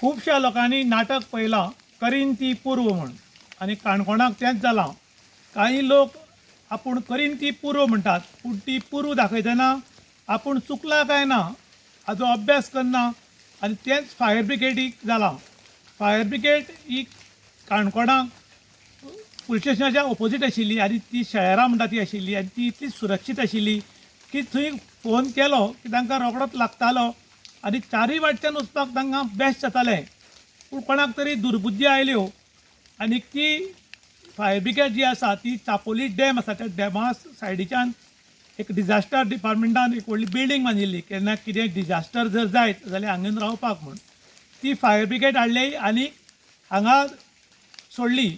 खूबशा लोकांनी नाटक पळयलां करीन ती पूर्व म्हण आनी काणकोणाक तेंच जालां. काही लोक आपूण करीन ती पूर्व म्हणटात, पूण ती पूर्व दाखयतना आपूण चुकला काय ना हाचो अभ्यास करना आनी तेंच फायर ब्रिगेडीक जालां. फायर ब्रिगेड ही काणकोणाक पुलीस स्टेशनाच्या ऑपोजीट आशिल्ली आनी ती शेळारां म्हणटा ती आशिल्ली आनी ती इतली सुरक्षीत आशिल्ली की थंय फोन केलो की तांकां रोखडोच लागतालो आनी चारूय वाटच्यान वचपाक तांकां बेस्ट जातालें. पूण कोणाक तरी दुर्बुद्धी आयल्यो आनी ती फायर ब्रिगेड जी आसा ती चापोली डॅम आसा त्या डॅमा सायडीच्यान एक डिजास्टर डिपार्टमेंटान एक व्हडली बिल्डींग बांदिल्ली, केन्ना कितें डिजास्टर जर जायत जाल्यार हांगा रावपाक म्हण. ती फायर ब्रिगेड हाडली आनी हांगा सोडली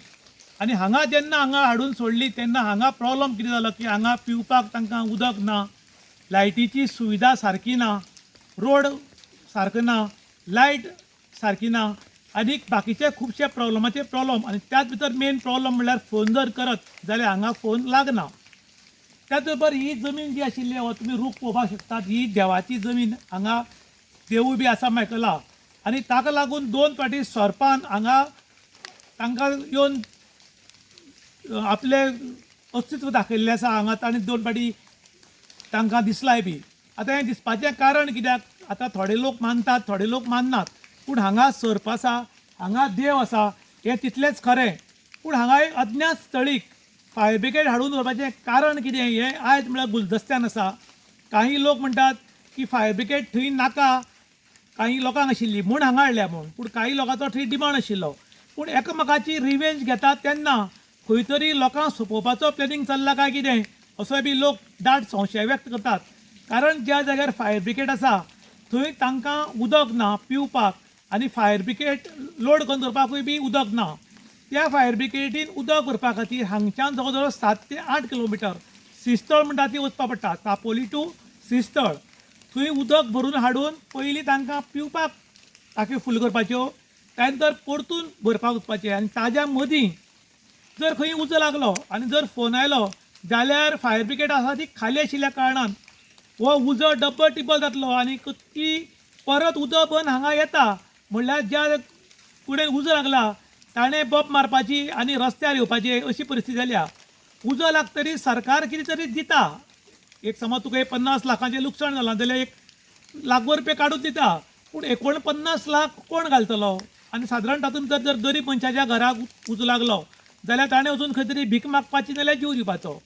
आनी हांगा जेन्ना हाडून सोडली तेन्ना हांगा प्रॉब्लम कितें जालो की हांगा पिवपाक तांकां उदक ना, लायटीची सुविधा सारकी ना, रोड सारको ना, लायट सारकी ना आनी बाकीचे खुबशे प्रॉब्लमाचे प्रॉब्लम. आनी त्याच भितर मेन प्रॉब्लम म्हणल्यार फोन जर करत जाल्यार हांगा फोन लागना. त्याच बरोबर ही जमीन जी आशिल्ली हो तुमी रूख पळोवपाक शकतात, ही देवाची जमीन. हांगा देवूळ बी आसा मेकला आनी ताका लागून दोन फावटी सरपान हांगा तांकां येवन आपले अस्तित्व दाखयल्लें आसा हांगा ताणें दोन फावटी तांकां दिसलाय बी. आतां हें दिसपाचें कारण कित्याक, आतां थोडे लोक मानतात थोडे लोक माननात, पूण हांगा सर्प आसा, हांगा देव आसा हें तितलेंच खरें. पूण हांगा एक अज्ञात स्थळीक फायर ब्रिगेड हाडून दवरपाचें कारण कितें हें आयज म्हळ्यार गुलदस्त्यान आसा. काही लोक म्हणटात की फायर ब्रिगेड थंय नाका, काही लोकांक आशिल्ली म्हूण हांगा हाडल्या म्हूण, पूण काही लोकांचो थंय डिमांड आशिल्लो. पूण एकामेकाची रिवेंज घेतात तेन्ना खंय तरी लोकांक सोंपोवपाचो प्लॅनिंग चल्ला काय कितें असोय बी लोक दाट संशय व्यक्त करतात. कारण ज्या जाग्यार फायर ब्रिगेड आसा थंय तांकां उदक ना पिवपाक आनी फायर ब्रिगेड लोड करून दवरपाकूय बी उदक ना. त्या फायर ब्रिगेडीन उदक भरपा खातीर हांगच्यान जवळ जवळ 7 ते 8 किलोमिटर श्रीस्थळ म्हणटा ती वचपा पडटा, चापोली टू श्रीस्थळ. थंय उदक भरून हाडून पयलीं तांकां पिवपाक टांक्यो फूल करपाच्यो, त्या नंतर परतून भरपाक वचपाचें. आनी ताज्या मदीं जर खंय उजो लागलो आनी जर फोन आयलो जाल्यार फायर ब्रिगेड आसा ती खाली आशिल्ल्या कारणान हो उजो डब्बल टिब्बल जातलो आनी ती परत उदक बंद हांगा येता म्हणल्यार ज्या फुडें उजो लागला ताणें बोप मारपाची आनी रस्त्यार येवपाची अशी परिस्थिती जाल्या. उजो लागतरी सरकार कितें तरी दिता. एक समज तुका 50 लाखांचें लुकसाण जालां जाल्यार 1 लाखभर रुपया काडून दिता, पूण 49 लाख कोण घालतलो. आनी सादारण तातूंत जर गरीब मनशाच्या घराक उजो लागलो जाल्यार ताणें वचून खंय तरी भीक मागपाची नाल्यार जीव दिवपाचो.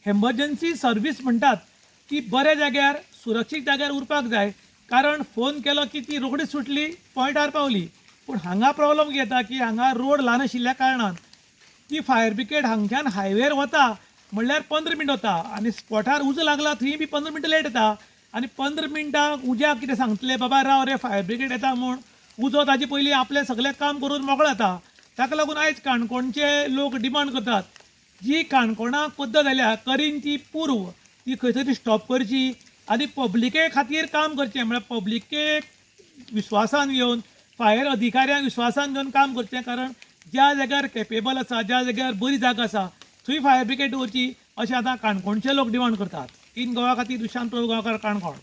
एमर्जन्सी सर्वीस म्हणटात ती बऱ्या जाग्यार सुरक्षीत जाग्यार उरपाक जाय, कारण फोन केलो की ती रोखडीच सुटली, पॉयंटार पावली. पूण हांगा प्रॉब्लम येता की हांगा रोड ल्हान आशिल्ल्या कारणान ती फायर ब्रिगेड हांगच्यान हायवेर वता म्हणल्यार 15 मिनट वता आनी स्पॉटार उजो लागला थंय बी 15 मिनटां लेट येता. आनी 15 मिनटां उज्याक कितें सांगतले बाबा राव रे फायर ब्रिगेड येता म्हूण, उजो ताजे पयलीं आपलें सगळें काम करून मोकळो जाता. ताका लागून आयज काणकोणचे लोक डिमांड करतात जी काणकोणाक पद्दत जाल्या करीन ती पूर्व ती खंय तरी स्टॉप करची आनी पब्लिके खातीर काम करचें. म्हळ्यार पब्लिकेक विश्वासान घेवन फायर अधिकाऱ्यांक विश्वासान घेवन काम करचें. कारण ज्या जाग्यार कॅपेबल आसा, ज्या जाग्यार बरी जागा आसा थंय फायर ब्रिगेड दवरची अशें आतां काणकोणचे लोक डिमांड करतात. इन गोवा खातीर दुशांत प्रभू गांवकार, काणकोण.